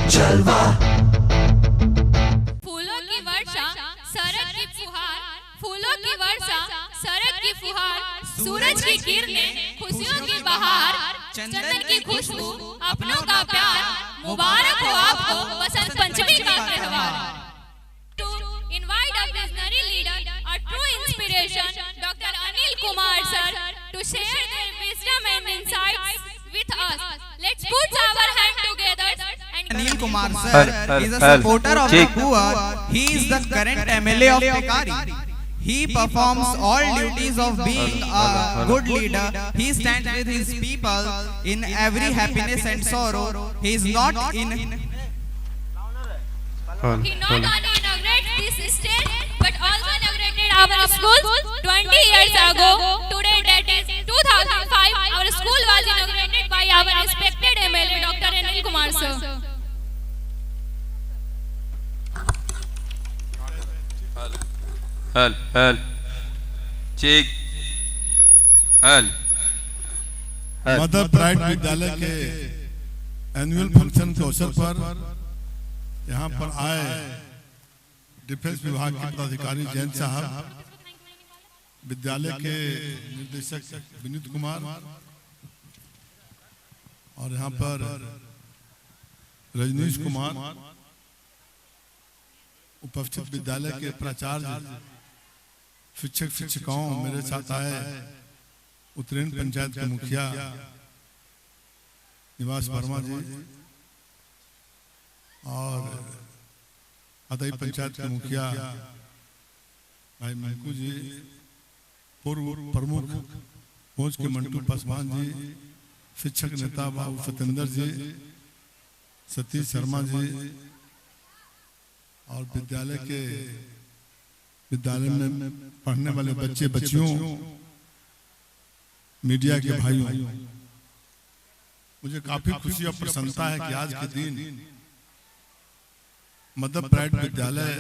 जलवा। फूलों की वर्षा सरद की फुहार, फूलों की वर्षा सरद की फुहार, सूरज की किरणें खुशियों की बहार, चंदन की खुशबू अपनों का प्यार, मुबारक हो आपको बसंत पंचमी का त्योहार। To invite a visionary leader, a true inspiration, Dr. Anil Kumar sir, to share their wisdom and insights with us. Let's put our hand together and Anil Kumar sir is a supporter of the poor. He is the current MLA of Tekari. He performs all duties of being a good leader. He stands with his people in every happiness and sorrow. He is not in. he not only inaugurates this stage but also inaugurated our school 20 years ago. Today, that is 2005, our school was inaugurated by our respected MLA Dr. Anil Kumar sir. हल check हल mother pride विद्यालय के annual function के अवसर पर यहाँ पर आए डिफेंस विभाग के पदाधिकारी जैन साहब, विद्यालय के निर्देशक विनीत कुमार और यहाँ पर रजनीश कुमार, उपस्थित विद्यालय के प्राचार्य, शिक्षक शिक्षिकाओं, मेरे साथ आए उत्तरेन पंचायत के मुखिया निवास वर्मा जी और अदई पंचायत के मुखिया भाई मंकू जी, पूर्व प्रमुख फौज के मंटू पासवान जी, शिक्षक नेता बाबू सतेंद्र जी, सतीश शर्मा जी और विद्यालय में पढ़ने वाले बच्चे बच्चियों, मीडिया के भाइयों, मुझे काफी खुशी और प्रसन्नता है कि आज के दिन मदर प्राइड विद्यालय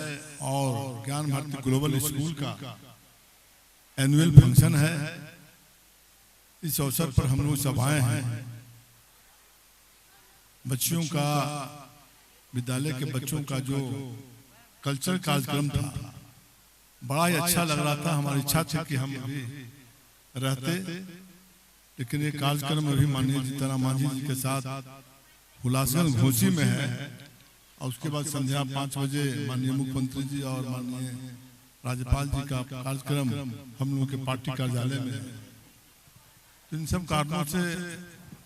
और ज्ञान भारती ग्लोबल स्कूल का एनुअल फंक्शन है। इस अवसर पर हम लोग सब आए हैं। बच्चियों का, विद्यालय के बच्चों का जो कल्चरल कार्यक्रम था, बड़ा ही अच्छा लग रहा था। हमारी इच्छा थी कि हम अभी रहते, लेकिन ये कार्यक्रम अभी माननीय जीतनराम मांझी जी के साथ हुलासगंज घोसी में है और उसके बाद संध्या 5 बजे माननीय मुख्यमंत्री जी और माननीय राज्यपाल जी का कार्यक्रम हम लोगों के पार्टी कार्यालय में है। इन सब कारणों से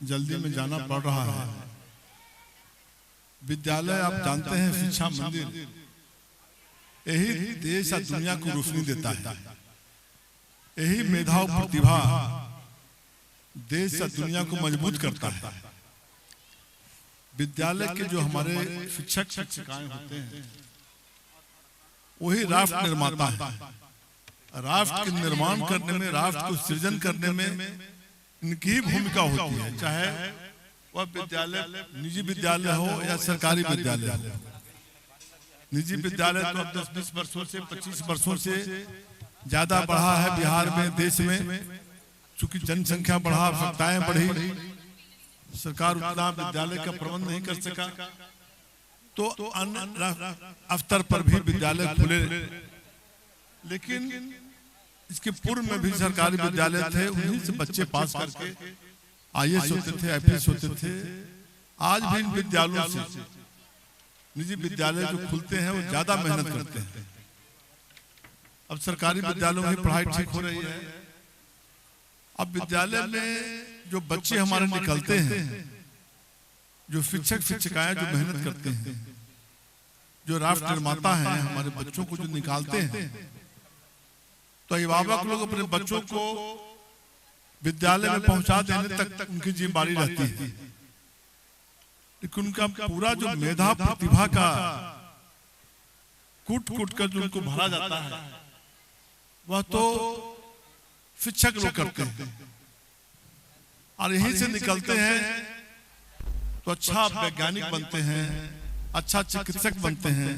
जल्दी में जाना पड़ रहा है। विद्यालय आप जानते हैं, शिक्षा मंदिर, यही देश और दुनिया को रोशनी देता है। यही मेधा और प्रतिभा देश और दुनिया को मजबूत करता है। विद्यालय के जो हमारे शिक्षक शिक्षिकाएं होते हैं, वही राष्ट्र निर्माता है। राष्ट्र के निर्माण करने में, राष्ट्र को सृजन करने में इनकी ही भूमिका होती है, चाहे वह विद्यालय निजी विद्यालय हो या सरकारी विद्यालय हो। निजी विद्यालय तो अब 10-20 वर्षों से, 25 वर्षों से ज्यादा बढ़ा है बिहार में, देश में। चूंकि जनसंख्या बढ़ा, आवश्यकताएं बढ़ी, सरकार उतना विद्यालय का प्रबंध नहीं कर सका, तो अन्य स्तर पर भी विद्यालय खुले। लेकिन इसके पूर्व में भी सरकारी विद्यालय थे, उन्हीं से बच्चे पास करके IAS होते थे, IPS होते थे। आज भी इन विद्यालयों से निजी विद्यालय जो खुलते हैं वो ज्यादा मेहनत करते हैं। अब सरकारी विद्यालयों में पढ़ाई ठीक हो रही है। अब विद्यालय में जो बच्चे हमारे निकलते हैं, जो शिक्षक शिक्षिकाएं जो मेहनत करते हैं, जो राष्ट्र निर्माता हैं, हमारे बच्चों को जो निकालते हैं, तो अभिभावक लोग अपने बच्चों को विद्यालय में पहुंचा देने तक उनकी जिम्मेदारी रहती है। लेकिन उनका पूरा जो मेधा प्रतिभा का कूट कूट कर जो उनको भरा जाता है, वह तो शिक्षक लोग करते हैं। और यहीं से निकलते हैं तो अच्छा वैज्ञानिक बनते हैं, अच्छा चिकित्सक बनते हैं,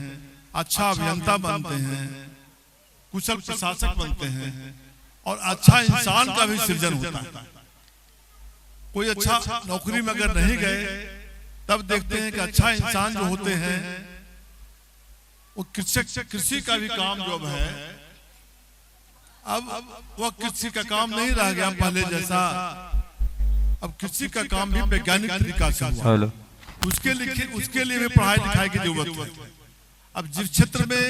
अच्छा अभियंता बनते हैं, कुशल प्रशासक बनते हैं और अच्छा इंसान का भी सृजन होता है। कोई अच्छा नौकरी में अगर नहीं गए तब देखते हैं कि अच्छा इंसान जो होते हैं वो कृषि का भी काम जो अब है, अब वह कृषि का काम नहीं रह गया पहले जैसा। अब कृषि का काम भी वैज्ञानिक तरीका से हुआ। उसके लिए भी पढ़ाई लिखाई की जरूरत है। अब जिस क्षेत्र में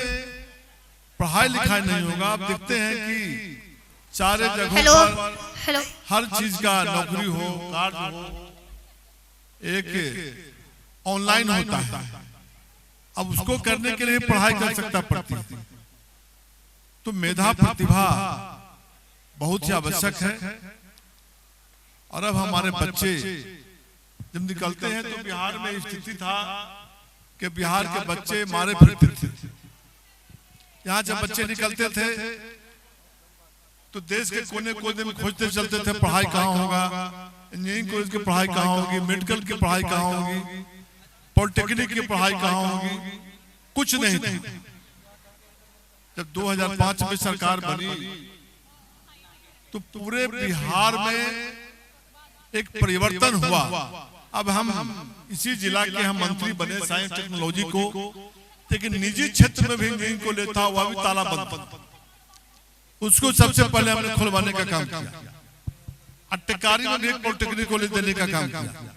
पढ़ाई लिखाई नहीं होगा, आप देखते हैं कि सारे जगहों पर हर चीज का नौकरी हो, कार्य हो, एक ऑनलाइन होता है। अब उसको करने के लिए पढ़ाई कर सकता पड़ती है। तो मेधा प्रतिभा बहुत ही आवश्यक है। और अब हमारे बच्चे जब निकलते हैं तो बिहार में स्थिति था कि बिहार के बच्चे मारे फिरते थे। यहाँ जब बच्चे निकलते थे तो देश के कोने कोने में खोजते चलते थे पढ़ाई कहाँ होगा, इंजीनियरिंग कॉलेज की पढ़ाई कहाँ होगी, मेडिकल की पढ़ाई कहाँ होगी, पॉलिटेक्निक की पढ़ाई कहाँ होगी, कुछ नहीं था। जब 2005 में सरकार बनी तो पूरे बिहार में एक परिवर्तन हुआ। अब हम इसी जिला के हम मंत्री बने साइंस टेक्नोलॉजी को, लेकिन निजी क्षेत्र में भी इंजीनियरिंग कॉलेज था, वह भी ताला बंद। उसको सबसे पहले हमने खुलवाने का काम किया। अट्टकारी में भी एक पॉलिटेक्निक कॉलेज देने का काम किया।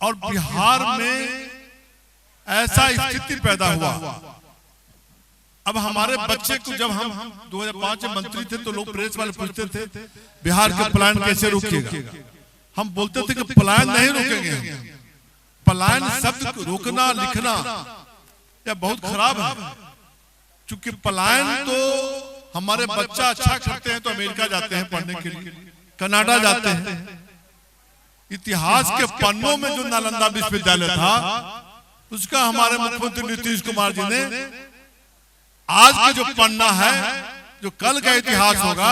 और बिहार में ऐसा स्थिति पैदा हुआ। अब हमारे बच्चे को जब हम 2005 में मंत्री थे तो लोग प्रेस वाले पूछते थे बिहार के प्लान कैसे रोकेगा। हम बोलते थे कि प्लान नहीं रोकेंगे। प्लान शब्द रोकना लिखना यह बहुत खराब है, क्योंकि प्लान तो हमारे बच्चा अच्छा करते हैं तो अमेरिका जाते हैं पढ़ने के लिए, कनाडा जाते हैं। इतिहास के पन्नों में जो नालंदा विश्वविद्यालय था उसका हमारे मुख्यमंत्री नीतीश कुमार जी ने आज के जो पन्ना है, जो कल का इतिहास होगा,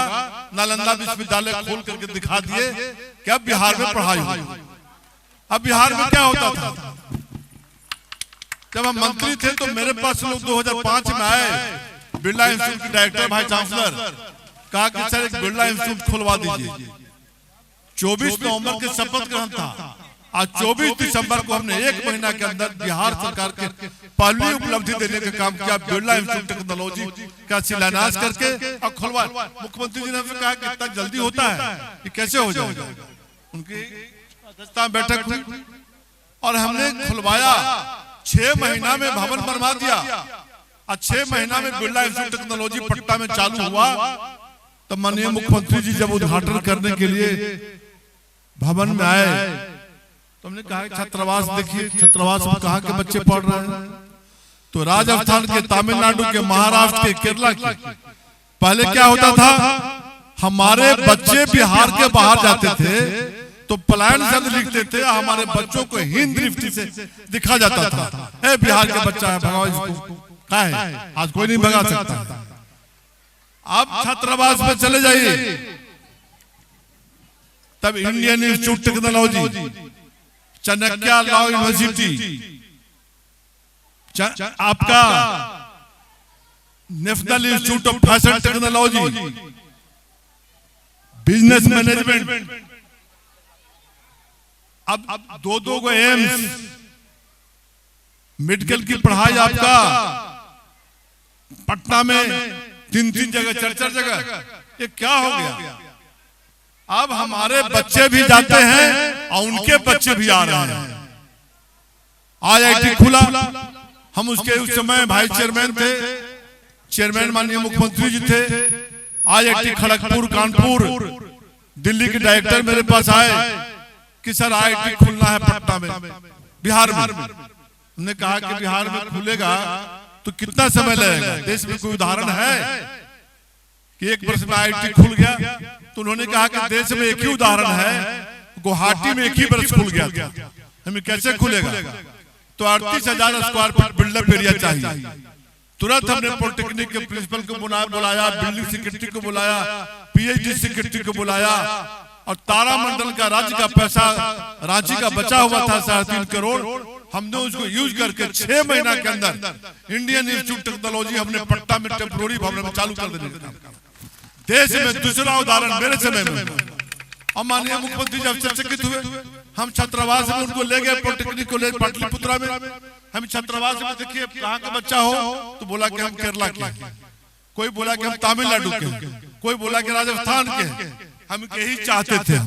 नालंदा विश्वविद्यालय खोल करके दिखा दिए कि अब बिहार में पढ़ाई हुई। अब बिहार में क्या होता था? जब हम मंत्री थे तो मेरे पास लोग 2005 में आए, बिरला इंस्टीट्यूट के डायरेक्टर भाई चांसलर, कहा कि सर एक बिरला इंस्टीट्यूट खुलवा दीजिए। 24 नवंबर के शपथ ग्रहण था। आज 24 दिसंबर को हमने 1 महीना के अंदर बिहार सरकार के पहली उपलब्धि देने का काम किया। बिरला इंस्टीट्यूट टेक्नोलॉजी का शिलान्यास करके और खुलवा। मुख्यमंत्री जी ने कहा कि इतना जल्दी होता है, ये कैसे हो जाएगा? उनकी अध्यक्षता में बैठक हुई और हमने खुलवाया। 6 महीना में भवन बनवा दिया और 6 महीना में बिरला इंस्टीट्यूट टेक्नोलॉजी पटना में चालू हुआ। तब माननीय मुख्यमंत्री जी जब उद्घाटन करने के लिए भवन में आए तो हमने कहा छात्रावास देखिए, छात्रावास में कहा के बच्चे पढ़ रहे हैं। तो राजस्थान के, तमिलनाडु के, महाराष्ट्र के, केरला के, पहले क्या होता था, हमारे बच्चे बिहार के बाहर जाते थे तो प्लान शब्द लिखते थे, हमारे बच्चों को हिंद दृष्टि से दिखा जाता था, ए बिहार के बच्चा है, भगाओ इसको। क्या है, आज कोई नहीं भगा सकता। आप छात्रावास में चले जाइए, तब Indian institute technology, Chanakya law university, आपका national institute of fashion technology, business management, अब 2-2 को एम्स, मेडिकल की पढ़ाई आपका पटना में 3-3 जगह, 4-4 जगह। ये क्या हो गया? अब हमारे बच्चे भी जाते हैं और उनके बच्चे भी आ रहे हैं। IIT खुला, हम उसके उस समय भाई चेयरमैन थे, चेयरमैन माननीय मुख्यमंत्री जी थे। IIT खड़गपुर, कानपुर, दिल्ली के डायरेक्टर मेरे पास आए कि सर IIT खुलना है पटना में, बिहार में। हमने कहा कि बिहार में खुलेगा तो कितना समय लगेगा? देश में कोई उदाहरण है कि 1 वर्ष में IIT खुल गया? तो उन्होंने कहा कि देश में एक ही उदाहरण है, गुवाहाटी में 1 ही वर्ष खुल गया था, हमें कैसे खुलेगा? तो 38,000 स्क्वायर फीट बिल्डअप एरिया चाहिए। तुरंत हमने पॉलिटेक्निक के प्रिंसिपल को बुलाया, बिल्डिंग सेक्रेटरी को बुलाया, PhD सेक्रेटरी को बुलाया और तारामंडल का राज्य का पैसा, रांची का बचा हुआ था 3.5 करोड़, हमने उसको यूज करके 6 महीना के अंदर इंडियन इंस्टीट्यूट टेक्नोलॉजी हमने पटना में टेम्पोररी भवन में चालू कर देने का काम। देश में दूसरा उदाहरण मेरे समय में। और माननीय मुख्यमंत्री जब चकित हुए हम छात्रावास में उनको ले गए पॉलिटेक्निक कॉलेज पाटलिपुत्रा में। हम छात्रावास में देखिए कहाँ का बच्चा हो तो बोला कि हम केरला के, कोई बोला कि हम तमिलनाडु के, कोई बोला कि राजस्थान के। हम यही चाहते थे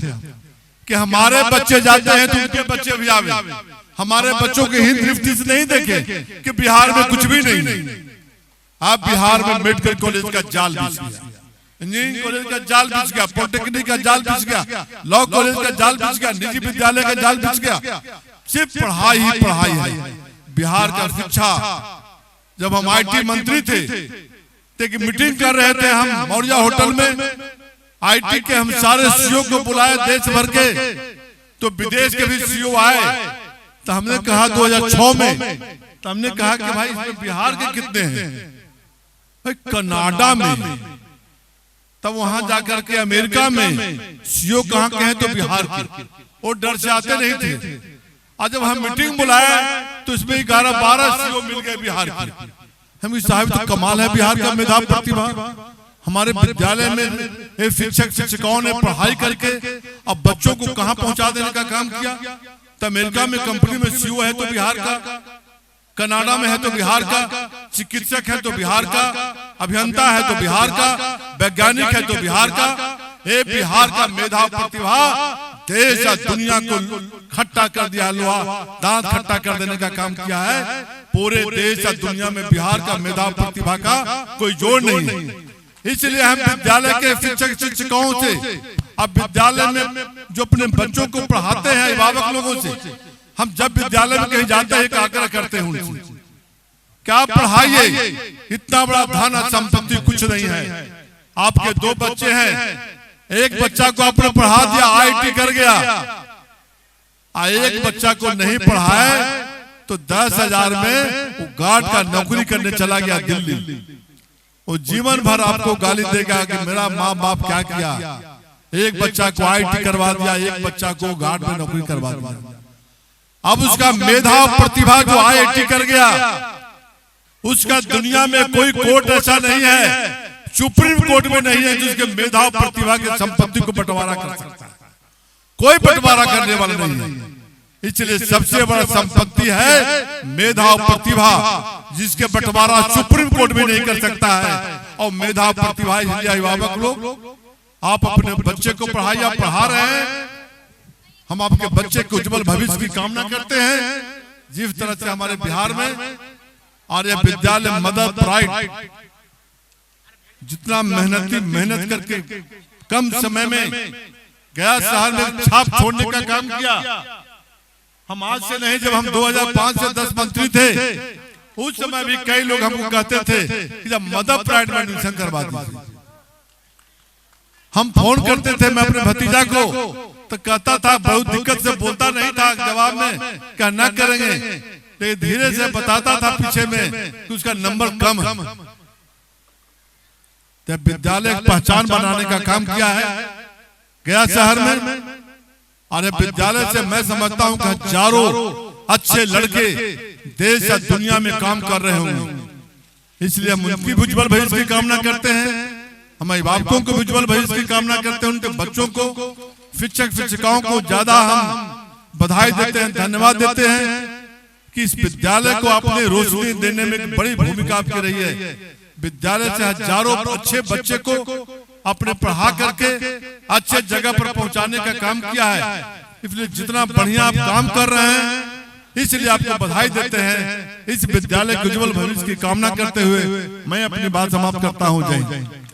कि हमारे बच्चे जाते हैं तो उनके बच्चे भी आवे, हमारे बच्चों के हित दृष्टि से नहीं देखे कि बिहार में कुछ भी नहीं। आप बिहार में मेडिकल कॉलेज का जाल बिछ गया, इंजीनियरिंग कॉलेज का जाल बिछ गया, पॉलिटेक्निक का जाल बिछ गया, लॉ कॉलेज का जाल बिछ गया, निजी विद्यालय का जाल बिछ गया। सिर्फ पढ़ाई ही पढ़ाई है। बिहार का शिक्षा, जब हम IT मंत्री थे तो कि मीटिंग कर रहे थे हम मौर्या होटल में, IT के हम सारे CEO को बुलाए देश भर के, तो विदेश के भी CEO आए। तो हमने कहा 2006 में, तो हमने कहा कि भाई इसमें बिहार के कितने हैं? भाई कनाडा में, तब वहां जाकर के अमेरिका में CEO कहाँ के हैं तो बिहार के, वो डर से आते नहीं थे। आज जब हम मीटिंग बुलाया तो इसमें 11-12 CEO मिल गए बिहार के। हम साहब तो कमाल है बिहार का मेधा प्रतिभा। हमारे विद्यालय में शिक्षक शिक्षिकाओं ने पढ़ाई करके अब बच्चों को कहाँ पहुंचा देने का काम किया। तो अमेरिका में कंपनी में CEO है तो बिहार का, कनाडा में है तो बिहार का, चिकित्सक है तो बिहार का, अभियंता है तो बिहार का, वैज्ञानिक है तो बिहार का। ये बिहार का मेधा प्रतिभा देश और दुनिया को खट्टा कर दिया, लोहा दांत खट्टा कर देने का काम किया है। पूरे देश और दुनिया में बिहार का मेधा प्रतिभा का कोई जोड़ नहीं। इसलिए हम विद्यालय के शिक्षक शिक्षिकाओं से, अब विद्यालय में जो अपने बच्चों को पढ़ाते हैं अभिभावक लोगों से, हम जब विद्यालय में कहीं जाते हैं एक आग्रह करते हैं उनसे, क्या पढ़ाइए, इतना बड़ा धन और संपत्ति कुछ नहीं है। आपके 2 बच्चे हैं, एक बच्चा को आपने पढ़ा दिया IIT कर गया, एक बच्चा को नहीं पढ़ाए तो 10,000 में वो गार्ड का नौकरी करने चला गया दिल्ली। वो जीवन भर आपको गाली देगा कि मेरा माँ बाप क्या किया। एक बच्चा को IIT करवा दिया, एक बच्चा को गार्ड में नौकरी करवा दिया। अब उसका मेधा प्रतिभा जो IIT कर गया, उसका दुनिया में कोई कोर्ट ऐसा नहीं है, सुप्रीम कोर्ट में नहीं है जिसके मेधा प्रतिभा की संपत्ति को बंटवारा कर सकता है। कोई बंटवारा करने वाला नहीं है। इसलिए सबसे बड़ा संपत्ति है मेधा प्रतिभा, जिसके बंटवारा सुप्रीम कोर्ट भी नहीं कर सकता है। और मेधा प्रतिभा, इसलिए अभिभावक लोग आप अपने बच्चे को पढ़ाइए, आप पढ़ा रहे हैं, हम आपके बच्चे के उज्जवल भविष्य की कामना करते हैं। जिस तरह से हमारे बिहार में आर्य विद्यालय मदर प्राइड जितना मेहनत करके कम समय में गया शहर में छाप छोड़ने का काम किया। हम आज से नहीं, जब हम 2005 से 10 मंत्री थे उस समय भी कई लोग हमको कहते थे कि जब मदर प्राइड में एडमिशन करवा दीजिए। हम फोन करते थे, मैं अपने भतीजा को तो कहता था, बहुत दिक्कत से बोलता नहीं था जवाब में, क्या ना करेंगे, लेकिन धीरे से बताता था पीछे में कि उसका नंबर कम है। जब विद्यालय पहचान बनाने का काम किया है गया शहर में, और विद्यालय से मैं समझता हूं कि हजारों अच्छे लड़के देश या दुनिया में काम कर रहे होंगे। इसलिए हम उनकी उज्जवल भविष्य की कामना करते हैं, हम अभिभावकों को उज्जवल भविष्य की कामना करते हैं, उनके बच्चों को, शिक्षक शिक्षिकाओं को ज्यादा हम बधाई देते हैं, धन्यवाद देते हैं कि इस विद्यालय को आपने रोशनी देने में बड़ी भूमिका आपकी रही है। विद्यालय से हजारों अच्छे बच्चे को अपने पढ़ा करके अच्छे जगह पर पहुंचाने का काम किया है। इसलिए जितना बढ़िया आप काम कर रहे हैं, इसलिए आपको बधाई देते हैं। इस विद्यालय के उज्जवल भविष्य की कामना करते हुए मैं अपनी बात समाप्त करता हूं। जय हिंद।